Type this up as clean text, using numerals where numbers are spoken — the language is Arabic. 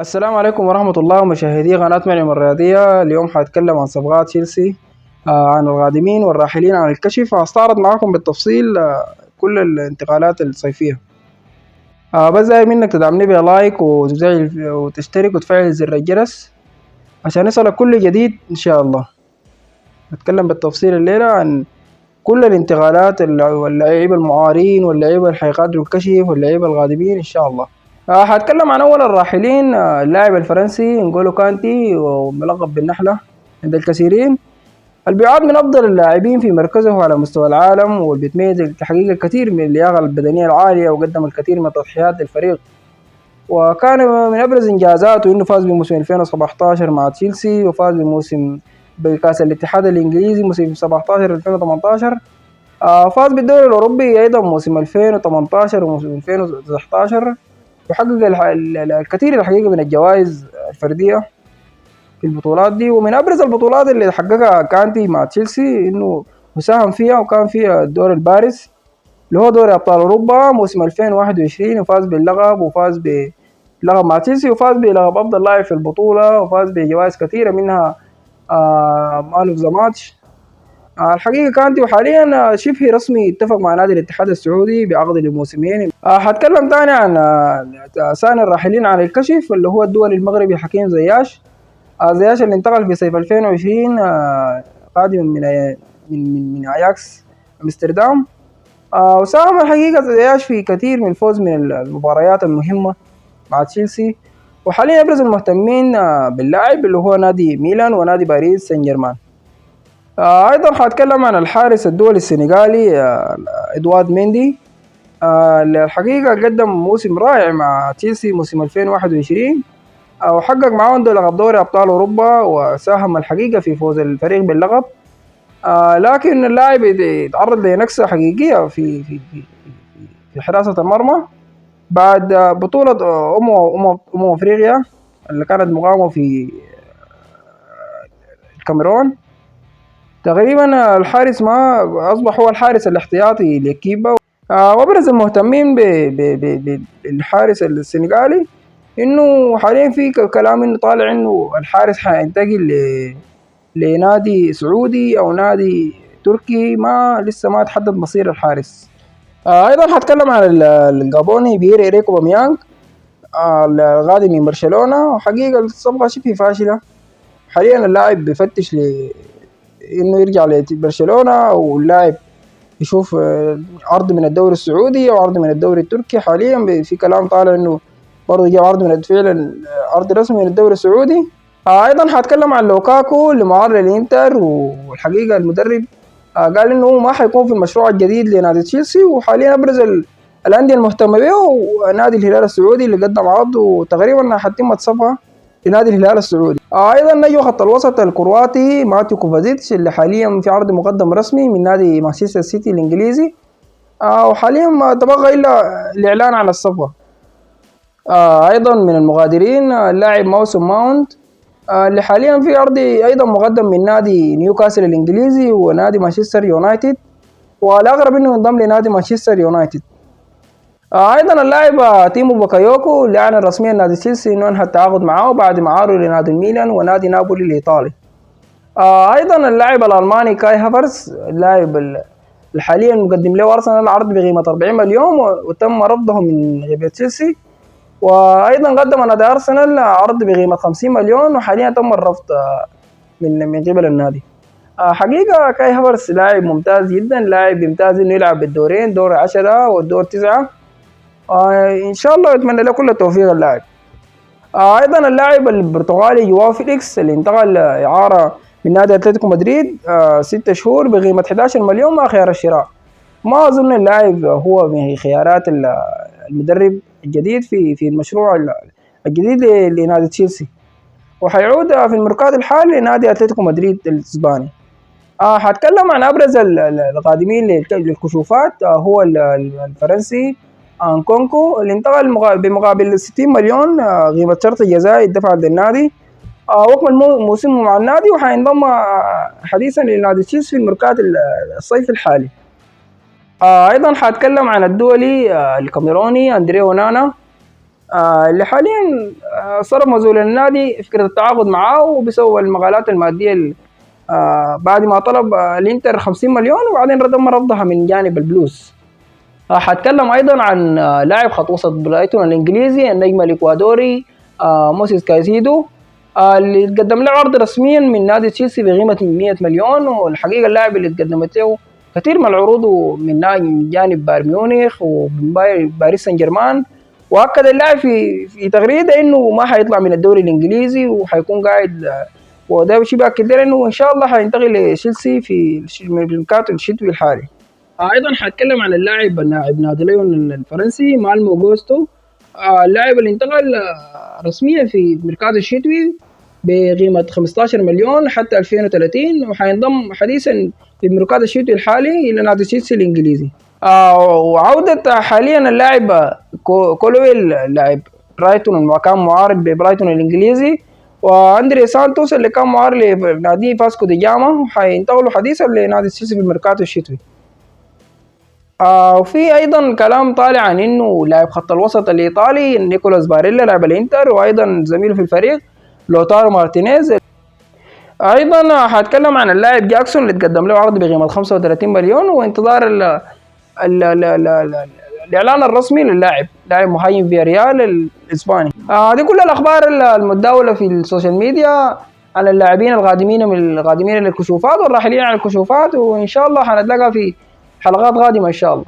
السلام عليكم ورحمة الله مشاهدي قناة مريم الرياضية. اليوم حاتكلم عن صفقات تشيلسي، عن القادمين والراحلين عن الكشف. هستعرض معكم بالتفصيل كل الانتقالات الصيفية. بس داير منك تدعمني بلايك وتشترك وتفعل زر الجرس عشان يصلك كل جديد إن شاء الله. نتكلم بالتفصيل الليلة عن كل الانتقالات واللاعبين المعارين واللاعبين اللي حيقاتلوا الكشف واللاعبين القادمين إن شاء الله. هتكلم عن أول الراحلين، اللاعب الفرنسي انجولو كانتي، وملقب بالنحلة عند الكثيرين. البيعاد من أفضل اللاعبين في مركزه على مستوى العالم، وبيتميز بتحقيق الكثير من اللياقة البدنية العالية، وقدم الكثير من التضحيات للفريق. وكان من أبرز إنجازاته إنه فاز بموسم 2017 مع تشيلسي، وفاز بكأس الاتحاد الإنجليزي موسم 17 2018. فاز بالدوري الأوروبي أيضا موسم 2018 وموسم 2019، وحقق الكثير الحقيقة من الجوائز الفردية في البطولات دي. ومن أبرز البطولات اللي حققها كانتي مع تشيلسي إنه مساهم فيها وكان فيها الدور البارز اللي هو دوري أبطال أوروبا موسم 2021، وفاز باللقب، وفاز بلقب مع تشيلسي، وفاز بلقب أفضل لاعب في البطولة، وفاز بجوائز كثيرة منها مان اوف ذا ماتش. الحقيقة كانتي وحاليا شبه رسمي اتفق مع نادي الاتحاد السعودي بعقد لموسمين. هتكلم تاني عن ثاني الراحلين عن الكشف اللي هو الدولي المغربي حكيم زياش. زياش اللي انتقل في صيف 2020، قادم من اياكس امستردام. وساهم الحقيقة زياش في كثير من الفوز من المباريات المهمة مع تشيلسي. وحاليا ابرز المهتمين باللاعب اللي هو نادي ميلان ونادي باريس سان جيرمان. ايضا حاتكلم عن الحارس الدولي السنغالي ادوارد ميندي. الحقيقة قدم موسم رائع مع تشيلسي موسم 2021، وحقق معاهم لقب دوري أبطال أوروبا، وساهم الحقيقة في فوز الفريق باللقب. لكن اللاعب يتعرض لنكسة حقيقية في حراسة المرمى بعد بطولة أفريقيا اللي كانت مقامة في الكاميرون. تقريبا الحارس ما أصبح هو الحارس الاحتياطي لكيبا. وابرز المهتمين بالحارس السنغالي انه حاليا في كلام انه طالع انه الحارس حينتقل لنادي سعودي او نادي تركي، ما لسه ما تحدد مصير الحارس. ايضا هتكلم عن الجابوني بيير إيريك أوباميانغ، القادم من برشلونة. وحقيقة الصفقة شبه فاشلة. حاليا اللاعب بيفتش انه يرجع لبرشلونة، واللاعب يشوف عرض من الدوري السعودي او عرض من الدوري التركي. حاليا في كلام طالع انه برضه جاء عرض من فعلا عرض رسمي من الدوري السعودي. ايضا هتكلم عن لوكاكو اللي معار للانتر. والحقيقه المدرب قال انه ما حيكون في المشروع الجديد لنادي تشيلسي. وحاليا ابرز الانديه المهتمه به ونادي الهلال السعودي اللي قدم عرض، وتقريبا حتم الصفقه لنادي الهلال السعودي. ايضا نجم خط الوسط الكرواتي ماتيو كوفازيتش اللي حاليا في عرض مقدم رسمي من نادي مانشستر سيتي الانجليزي. وحاليا ما تبقى الا الاعلان عن الصفقه. ايضا من المغادرين اللاعب موسم ماونت، اللي حاليا في عرض ايضا مقدم من نادي نيوكاسل الانجليزي ونادي مانشستر يونايتد، والاغرب انه ينضم لنادي مانشستر يونايتد. ايضا اللاعب تيمو باكايوكو اللي اعلن رسميا نادي تشيلسي انه انهى التعاقد معه بعد معاره لنادي الميلان ونادي نابولي الايطالي. ايضا اللاعب الالماني كاي هافرز، اللاعب اللي حاليا مقدم له ارسنال عرض بقيمه 40 مليون وتم رفضه من قبل تشيلسي. وايضا قدم نادي ارسنال عرض بقيمه 50 مليون وحاليا تم الرفض من قبل النادي. حقيقه كاي هافرز لاعب ممتاز جدا، لاعب يمتاز انه يلعب بالدورين، دور 10 والدور 9. ان شاء الله اتمنى له كل التوفيق اللاعب. ايضا اللاعب البرتغالي جواو فيليكس اللي انتقل اعاره من نادي اتلتيكو مدريد 6 شهور بقيمه 11 مليون مع خيار الشراء. ما اظن اللاعب هو من خيارات المدرب الجديد في المشروع الجديد لنادي تشيلسي، وحيعود في الميركاتو الحالي لنادي اتلتيكو مدريد الاسباني. هتكلم عن ابرز القادمين للكشوفات. هو الفرنسي انكونكو اللي انتقل بمقابل 60 مليون قيمة شرط الجزائي الدفع للنادي، وكمل موسمه مع النادي، وحينضم حديثا لنادي تشيلسي في الميركاتو الصيف الحالي. ايضا حاتكلم عن الدولي الكاميروني اندريه اونانا. اللي حاليا صرف مسؤول النادي فكرة التعاقد معاه وبسبب المقالات المادية بعد ما طلب الانتر 50 مليون وبعدين ردم رفضها من جانب البلوز. حاتكلم ايضا عن لاعب خط وسط برايتون الانجليزي النجم الاكوادوري موسيس كايسيدو، اللي تقدم له عرض رسميا من نادي تشيلسي بقيمة 100 مليون. والحقيقة اللاعب اللي تقدمت له كثير من العروض من جانب بايرن ميونخ ومن باريس سان جيرمان. واكد اللاعب في تغريده انه ما حيطلع من الدوري الانجليزي وحيكون قاعد، وده شيء باكد له انه ان شاء الله حينتقل لتشيلسي في الميركاتو الشتوي الحالي. ايضا حاتكلم عن اللاعب نادي ليون الفرنسي مالمو جوستو، اللاعب اللي انتقل رسميا في الميركاتو الشتوي بقيمة 15 مليون حتى 2030، وحينضم حديثا في الميركاتو الشتوي الحالي إلى نادي تشيلسي الإنجليزي. وعودة حاليا اللاعب كولويل لاعب برايتون وكان معارض ببرايتون الإنجليزي، وأندري سانتوس اللي كان معارض لنادي فاسكو دي جاما حينتقلوا حديثا لنادي تشيلسي في الميركاتو الشتوي. وفي ايضا كلام طالع عن انه لاعب خط الوسط الايطالي نيكولاس باريلا لاعب الانتر وايضا زميله في الفريق لوتارو مارتينيز. ايضا حاتكلم عن اللاعب جاكسون اللي تقدم له عرض بقيمه 35 مليون وانتظار الاعلان الرسمي للاعب لاعب مهاجم في ريال الاسباني. دي كل الاخبار المتداوله في السوشيال ميديا على اللاعبين القادمين للكشوفات والراحلين عن الكشوفات، وان شاء الله حنتلاقى في حلقات قادمه ان شاء الله.